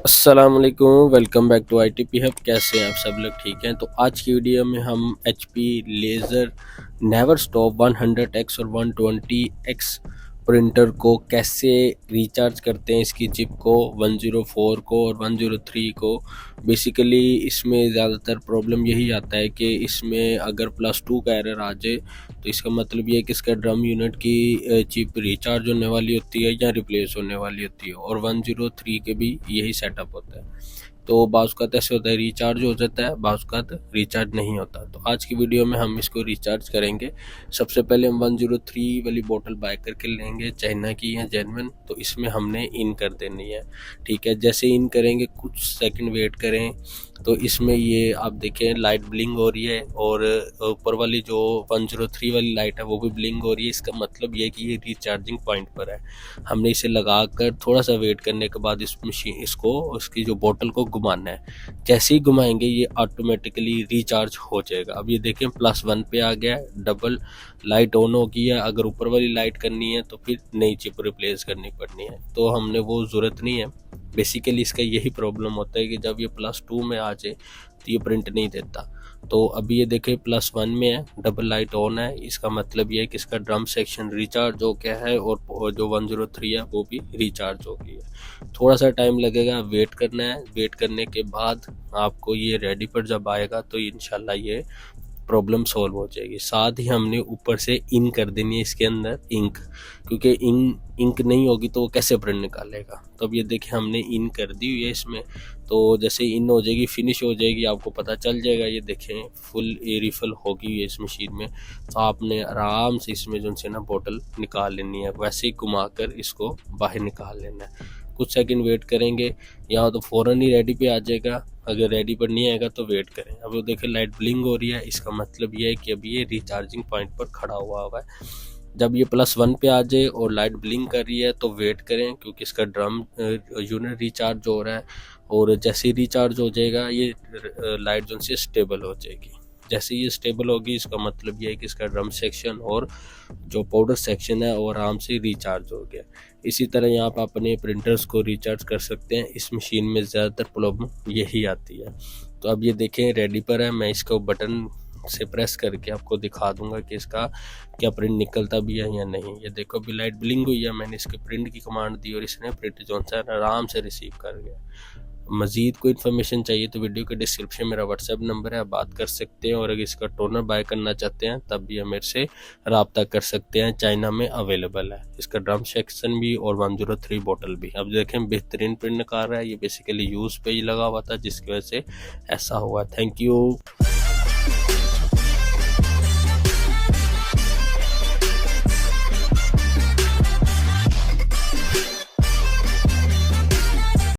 अस्सलाम वालेकुम, welcome back to ITP hub. कैसे हैं आप सब लोग? ठीक हैं। तो आज की वीडियो में हम HP laser never stop 100x और 120x प्रिंटर को कैसे रिचार्ज करते हैं, इसकी चिप को 104 को और 103 को। बेसिकली इसमें ज़्यादातर प्रॉब्लम यही आता है कि इसमें अगर +2 का एरर आ जाए तो इसका मतलब ये है कि इसका ड्रम यूनिट की चिप रिचार्ज होने वाली होती है या रिप्लेस होने वाली होती है, और 103 के भी यही सेटअप होता है। तो बाज़ ऐसे होता है रिचार्ज हो जाता है, बाज़ रिचार्ज नहीं होता। तो आज की वीडियो में हम इसको रिचार्ज करेंगे। सबसे पहले हम 103 वाली बोतल बाय करके लेंगे, चाइना की या जेन्युइन। तो इसमें हमने इन कर देनी है, ठीक है। जैसे इन करेंगे कुछ सेकंड वेट करें तो इसमें ये आप देखें लाइट ब्लिंक हो रही है, और ऊपर वाली जो 103 वाली लाइट है वो भी ब्लिंक हो रही है। इसका मतलब ये है कि ये रिचार्जिंग पॉइंट पर है। हमने इसे लगा कर थोड़ा सा वेट करने के बाद इस मशीन इसको उसकी जो बोतल को घुमाना है। जैसे ही घुमाएंगे ये ऑटोमेटिकली रिचार्ज हो जाएगा। अब ये देखें +1 पे आ गया है, डबल लाइट ऑन हो गई है। अगर ऊपर वाली लाइट करनी है तो फिर नई चिप रिप्लेस करनी पड़नी है, तो हमने वो ज़रूरत नहीं है। बेसिकली इसका यही प्रॉब्लम होता है कि जब ये +2 में आ जाए तो ये प्रिंट नहीं देता। तो अभी ये देखें +1 में है, डबल लाइट ऑन है। इसका मतलब ये है कि इसका ड्रम सेक्शन रिचार्ज हो गया है, और जो 103 है वो भी रिचार्ज हो गई है। थोड़ा सा टाइम लगेगा, वेट करना है। वेट करने के बाद आपको ये रेडी पर जब आएगा तो इंशाल्लाह ये प्रॉब्लम सॉल्व हो जाएगी। साथ ही हमने ऊपर से इन कर देनी है इसके अंदर इंक, क्योंकि इंक नहीं होगी तो वो कैसे प्रिंट निकालेगा। तो अब ये देखें हमने इन कर दी हुई है इसमें। तो जैसे इन हो जाएगी, फिनिश हो जाएगी, आपको पता चल जाएगा। ये देखें फुल रिफिल होगी है इस मशीन में। तो आपने आराम से इसमें जो से ना बोतल निकाल लेनी है, वैसे ही घुमा कर इसको बाहर निकाल लेना है। कुछ सेकंड वेट करेंगे, या तो फ़ौरन ही रेडी पे आ जाएगा। अगर रेडी पर नहीं आएगा तो वेट करें। अब वो देखें लाइट ब्लिंक हो रही है, इसका मतलब ये है कि अभी ये रिचार्जिंग पॉइंट पर खड़ा हुआ है। जब ये +1 पे आ जाए और लाइट ब्लिंक कर रही है तो वेट करें, क्योंकि इसका ड्रम यूनिट रिचार्ज हो रहा है। और जैसे ही रिचार्ज हो जाएगा ये लाइट जो से स्टेबल हो जाएगी। जैसे ये स्टेबल होगी इसका मतलब ये है कि इसका ड्रम सेक्शन और जो पाउडर सेक्शन है वो आराम से रिचार्ज हो गया। इसी तरह यहाँ पर अपने प्रिंटर्स को रिचार्ज कर सकते हैं। इस मशीन में ज़्यादातर प्रॉब्लम यही आती है। तो अब ये देखें रेडी पर है। मैं इसको बटन से प्रेस करके आपको दिखा दूंगा कि इसका क्या प्रिंट निकलता भी है या नहीं। ये देखो अभी लाइट ब्लिंक हुई है, मैंने इसके प्रिंट की कमांड दी और इसने प्रिंट जो है आराम से रिसीव कर गया। मज़ीद कोई इन्फॉर्मेशन चाहिए तो वीडियो के डिस्क्रिप्शन में मेरा व्हाट्सएप नंबर है, आप बात कर सकते हैं। और अगर इसका टोनर बाय करना चाहते हैं तब भी हम मेरे से रब्ता कर सकते हैं, चाइना में अवेलेबल है। इसका ड्रम सेक्शन भी और 103 बोतल भी। अब देखें बेहतरीन प्रिंट निकाल रहा है। ये बेसिकली यूज़ पे ही लगा हुआ था जिसकी वजह से ऐसा हुआ। Thank you.